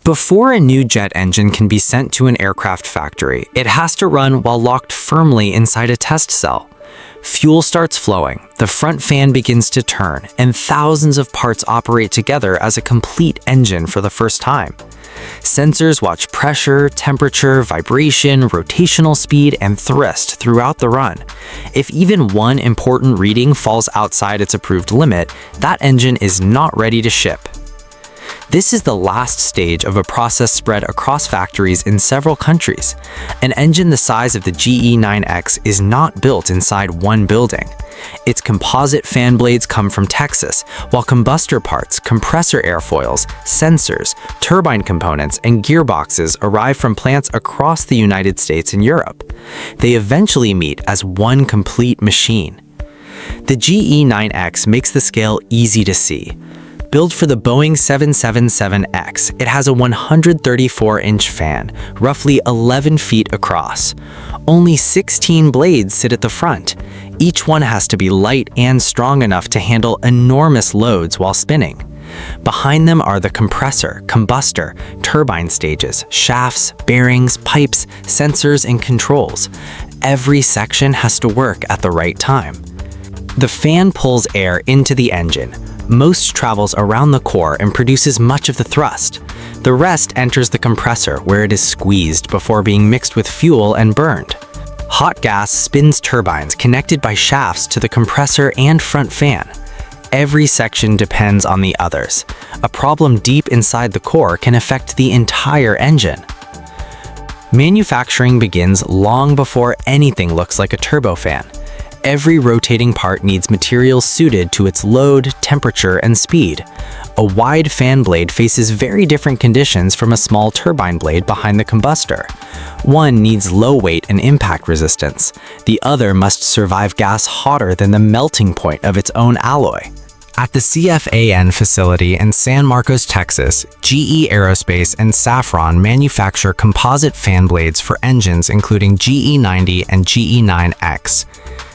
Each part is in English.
Before a new jet engine can be sent to an aircraft factory, it has to run while locked firmly inside a test cell. Fuel starts flowing, the front fan begins to turn, and thousands of parts operate together as a complete engine for the first time. Sensors watch pressure, temperature, vibration, rotational speed, and thrust throughout the run. If even one important reading falls outside its approved limit, that engine is not ready to ship. This is the last stage of a process spread across factories in several countries. An engine the size of the 𝗤𝗂𝗃𝗃 is not built inside one building. Its composite fan blades come from Texas, while combustor parts, compressor airfoils, sensors, turbine components, and gearboxes arrive from plants across the United States and Europe. They eventually meet as one complete machine. The 𝗤𝗂𝗃𝗃 makes the scale easy to see. Built for the Boeing 777X, it has a 134-inch fan, roughly 11 feet across. Only 16 blades sit at the front. Each one has to be light and strong enough to handle enormous loads while spinning. Behind them are the compressor, combustor, turbine stages, shafts, bearings, pipes, sensors, and controls. Every section has to work at the right time. The fan pulls air into the engine. Most travels around the core and produces much of the thrust. The rest enters the compressor, where it is squeezed before being mixed with fuel and burned. Hot gas spins turbines connected by shafts to the compressor and front fan. Every section depends on the others. A problem deep inside the core can affect the entire engine. Manufacturing begins long before anything looks like a turbofan. Every rotating part needs materials suited to its load, temperature, and speed. A wide fan blade faces very different conditions from a small turbine blade behind the combustor. One needs low weight and impact resistance. The other must survive gas hotter than the melting point of its own alloy. At the CFAN facility in San Marcos, Texas, GE Aerospace and Safran manufacture composite fan blades for engines including 𝗤𝗃90 and 𝗤𝗃9X.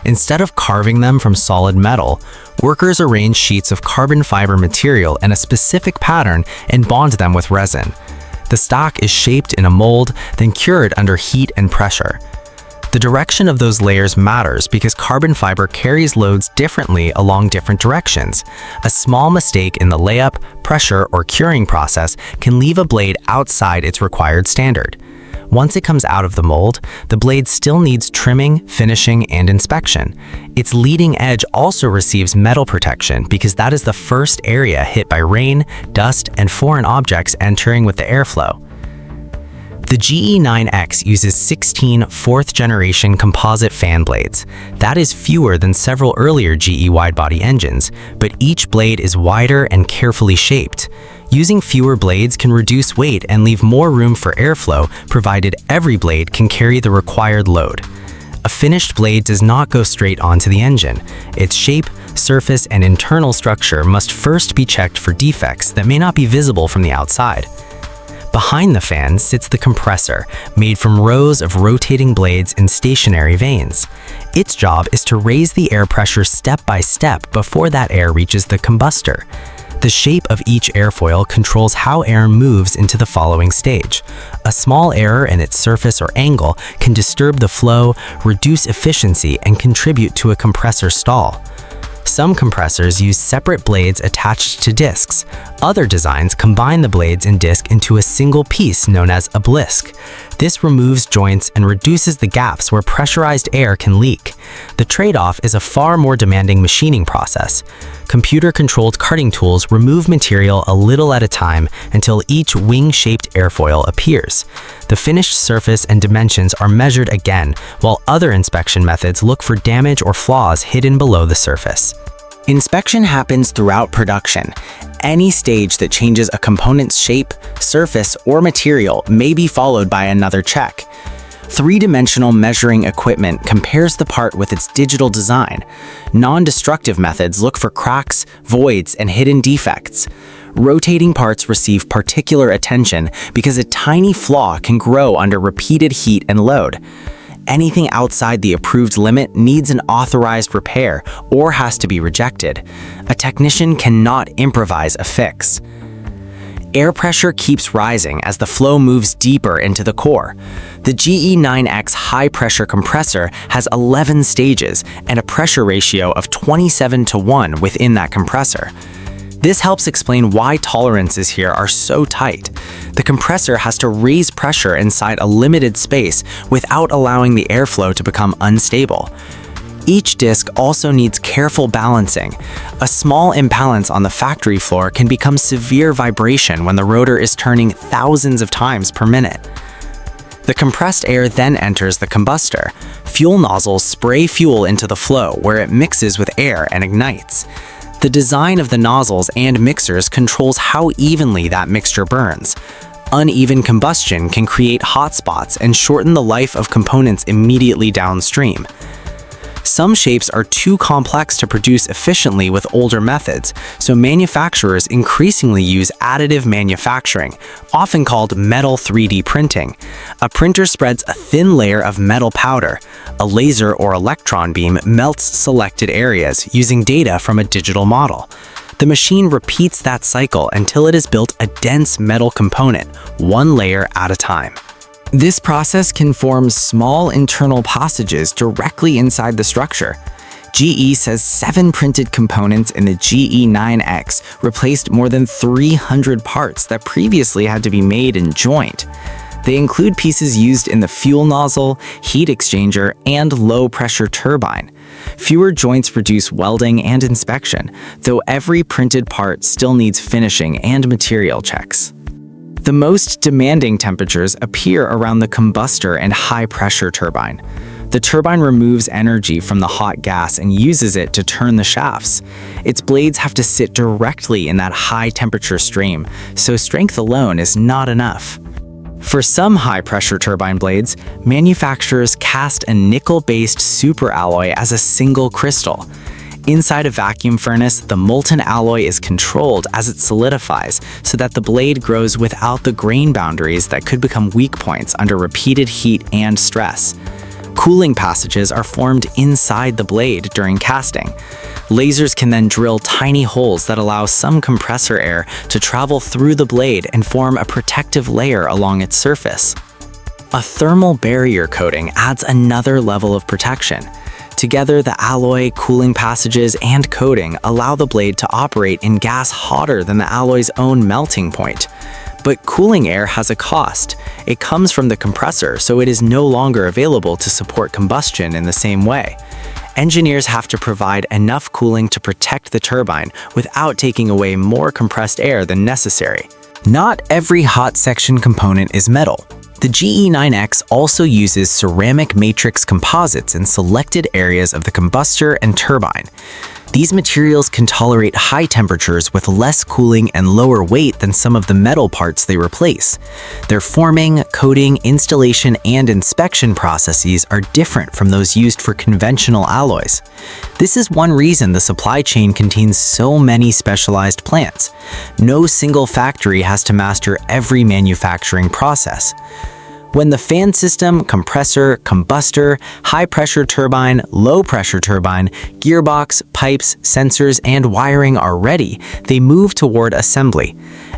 Instead of carving them from solid metal, workers arrange sheets of carbon fiber material in a specific pattern and bond them with resin. The stock is shaped in a mold, then cured under heat and pressure. The direction of those layers matters because carbon fiber carries loads differently along different directions. A small mistake in the layup, pressure, or curing process can leave a blade outside its required standard. Once it comes out of the mold, the blade still needs trimming, finishing, and inspection. Its leading edge also receives metal protection because that is the first area hit by rain, dust, and foreign objects entering with the airflow. The 𝗤𝗃9X uses 16 fourth-generation composite fan blades. That is fewer than several earlier GE wide-body engines, but each blade is wider and carefully shaped. Using fewer blades can reduce weight and leave more room for airflow, provided every blade can carry the required load. A finished blade does not go straight onto the engine. Its shape, surface, and internal structure must first be checked for defects that may not be visible from the outside. Behind the fan sits the compressor, made from rows of rotating blades and stationary vanes. Its job is to raise the air pressure step by step before that air reaches the combustor. The shape of each airfoil controls how air moves into the following stage. A small error in its surface or angle can disturb the flow, reduce efficiency, and contribute to a compressor stall. Some compressors use separate blades attached to discs. Other designs combine the blades and disc into a single piece known as a blisque. This removes joints and reduces the gaps where pressurized air can leak. The trade-off is a far more demanding machining process. Computer-controlled cutting tools remove material a little at a time until each wing-shaped airfoil appears. The finished surface and dimensions are measured again, while other inspection methods look for damage or flaws hidden below the surface. Inspection happens throughout production. Any stage that changes a component's shape, surface, or material may be followed by another check. Three-dimensional measuring equipment compares the part with its digital design. Non-destructive methods look for cracks, voids, and hidden defects. Rotating parts receive particular attention because a tiny flaw can grow under repeated heat and load. Anything outside the approved limit needs an authorized repair or has to be rejected. A technician cannot improvise a fix. Air pressure keeps rising as the flow moves deeper into the core. The 𝗤𝗂𝗃𝗃 high-pressure compressor has 11 stages and a pressure ratio of 27:1 within that compressor. This helps explain why tolerances here are so tight. The compressor has to raise pressure inside a limited space without allowing the airflow to become unstable. Each disc also needs careful balancing. A small imbalance on the factory floor can become severe vibration when the rotor is turning thousands of times per minute. The compressed air then enters the combustor. Fuel nozzles spray fuel into the flow where it mixes with air and ignites. The design of the nozzles and mixers controls how evenly that mixture burns. Uneven combustion can create hot spots and shorten the life of components immediately downstream. Some shapes are too complex to produce efficiently with older methods, so manufacturers increasingly use additive manufacturing, often called metal 3D printing. A printer spreads a thin layer of metal powder. A laser or electron beam melts selected areas using data from a digital model. The machine repeats that cycle until it has built a dense metal component, one layer at a time. This process can form small internal passages directly inside the structure. GE says 7 printed components in the 𝗤𝗃𝗃 replaced more than 300 parts that previously had to be made in joint. They include pieces used in the fuel nozzle, heat exchanger, and low-pressure turbine. Fewer joints reduce welding and inspection, though every printed part still needs finishing and material checks. The most demanding temperatures appear around the combustor and high-pressure turbine. The turbine removes energy from the hot gas and uses it to turn the shafts. Its blades have to sit directly in that high-temperature stream, so strength alone is not enough. For some high-pressure turbine blades, manufacturers cast a nickel-based superalloy as a single crystal. Inside a vacuum furnace, the molten alloy is controlled as it solidifies so that the blade grows without the grain boundaries that could become weak points under repeated heat and stress. Cooling passages are formed inside the blade during casting. Lasers can then drill tiny holes that allow some compressor air to travel through the blade and form a protective layer along its surface. A thermal barrier coating adds another level of protection. Together, the alloy, cooling passages, and coating allow the blade to operate in gas hotter than the alloy's own melting point. But cooling air has a cost. It comes from the compressor, so it is no longer available to support combustion in the same way. Engineers have to provide enough cooling to protect the turbine without taking away more compressed air than necessary. Not every hot section component is metal. The 𝗤𝗃𝗃 also uses ceramic matrix composites in selected areas of the combustor and turbine. These materials can tolerate high temperatures with less cooling and lower weight than some of the metal parts they replace. Their forming, coating, installation, and inspection processes are different from those used for conventional alloys. This is one reason the supply chain contains so many specialized plants. No single factory has to master every manufacturing process. When the fan system, compressor, combustor, high-pressure turbine, low-pressure turbine, gearbox, pipes, sensors, and wiring are ready, they move toward assembly.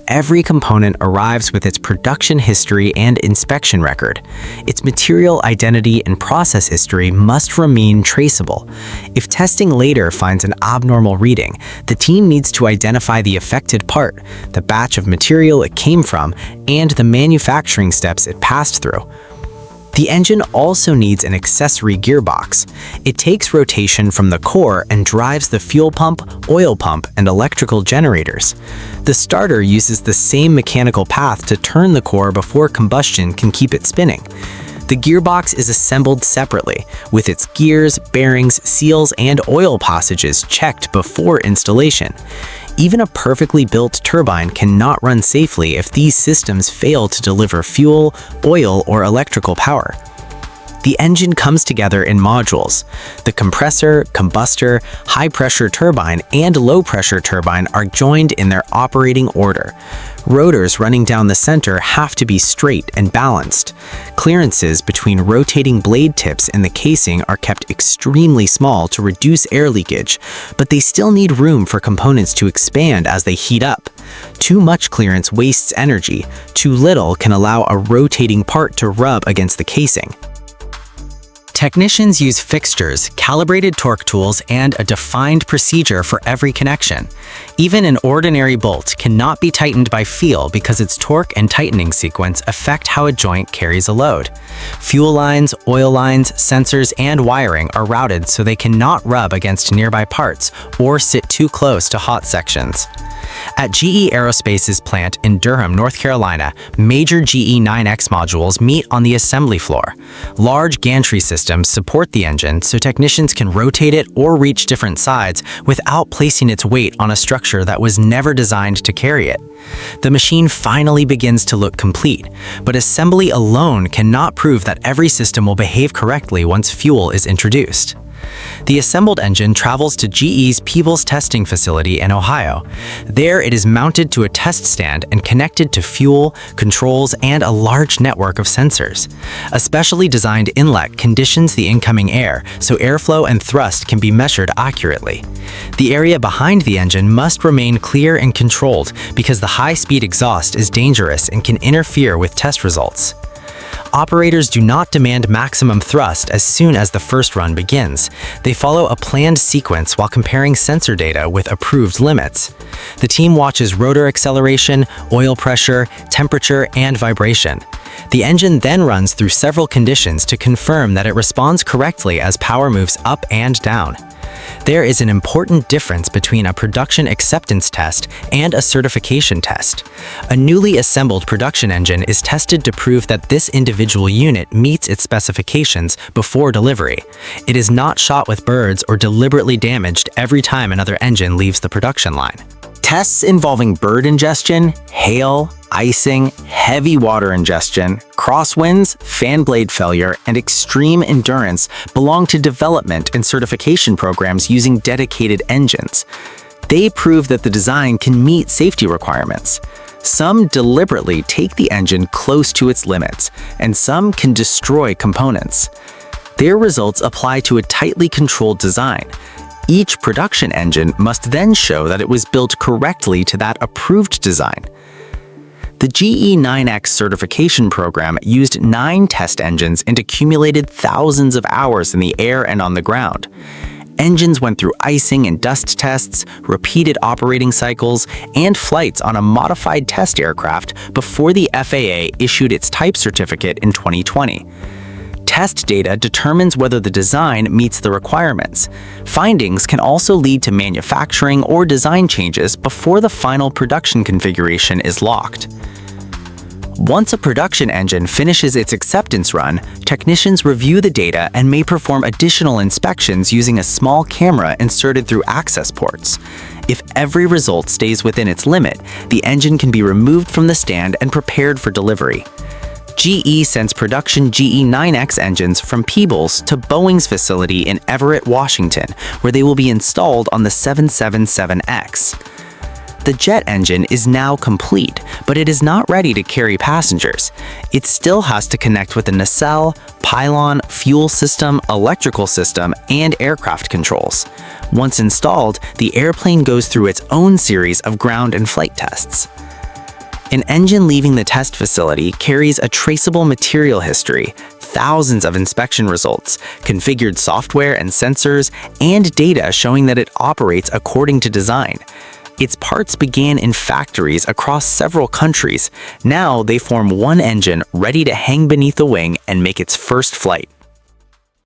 Every component arrives with its production history and inspection record. Its material identity and process history must remain traceable. If testing later finds an abnormal reading, the team needs to identify the affected part, the batch of material it came from, and the manufacturing steps it passed through. The engine also needs an accessory gearbox. It takes rotation from the core and drives the fuel pump, oil pump, and electrical generators. The starter uses the same mechanical path to turn the core before combustion can keep it spinning. The gearbox is assembled separately, with its gears, bearings, seals, and oil passages checked before installation. Even a perfectly built turbine cannot run safely if these systems fail to deliver fuel, oil, or electrical power. The engine comes together in modules. The compressor, combustor, high-pressure turbine, and low-pressure turbine are joined in their operating order. Rotors running down the center have to be straight and balanced. Clearances between rotating blade tips in the casing are kept extremely small to reduce air leakage, but they still need room for components to expand as they heat up. Too much clearance wastes energy, too little can allow a rotating part to rub against the casing. Technicians use fixtures, calibrated torque tools, and a defined procedure for every connection. Even an ordinary bolt cannot be tightened by feel because its torque and tightening sequence affect how a joint carries a load. Fuel lines, oil lines, sensors, and wiring are routed so they cannot rub against nearby parts or sit too close to hot sections. At GE Aerospace's plant in Durham, North Carolina, major GE9X modules meet on the assembly floor. Large gantry systems support the engine so technicians can rotate it or reach different sides without placing its weight on a structure that was never designed to carry it. The machine finally begins to look complete, but assembly alone cannot prove that every system will behave correctly once fuel is introduced. The assembled engine travels to GE's Peebles testing facility in Ohio. There it is mounted to a test stand and connected to fuel, controls, and a large network of sensors. A specially designed inlet conditions the incoming air so airflow and thrust can be measured accurately. The area behind the engine must remain clear and controlled because the high-speed exhaust is dangerous and can interfere with test results. Operators do not demand maximum thrust as soon as the first run begins. They follow a planned sequence while comparing sensor data with approved limits. The team watches rotor acceleration, oil pressure, temperature, and vibration. The engine then runs through several conditions to confirm that it responds correctly as power moves up and down. There is an important difference between a production acceptance test and a certification test. A newly assembled production engine is tested to prove that this individual unit meets its specifications before delivery. It is not shot with birds or deliberately damaged every time another engine leaves the production line. Tests involving bird ingestion, hail, icing, heavy water ingestion, crosswinds, fan blade failure, and extreme endurance belong to development and certification programs using dedicated engines. They prove that the design can meet safety requirements. Some deliberately take the engine close to its limits, and some can destroy components. Their results apply to a tightly controlled design. Each production engine must then show that it was built correctly to that approved design. The GE9X certification program used 9 test engines and accumulated thousands of hours in the air and on the ground. Engines went through icing and dust tests, repeated operating cycles, and flights on a modified test aircraft before the FAA issued its type certificate in 2020. Test data determines whether the design meets the requirements. Findings can also lead to manufacturing or design changes before the final production configuration is locked. Once a production engine finishes its acceptance run, technicians review the data and may perform additional inspections using a small camera inserted through access ports. If every result stays within its limit, the engine can be removed from the stand and prepared for delivery. GE sends production GE9X engines from Peebles to Boeing's facility in Everett, Washington, where they will be installed on the 777X. The jet engine is now complete, but it is not ready to carry passengers. It still has to connect with the nacelle, pylon, fuel system, electrical system, and aircraft controls. Once installed, the airplane goes through its own series of ground and flight tests. An engine leaving the test facility carries a traceable material history, thousands of inspection results, configured software and sensors, and data showing that it operates according to design. Its parts began in factories across several countries. Now they form one engine ready to hang beneath the wing and make its first flight.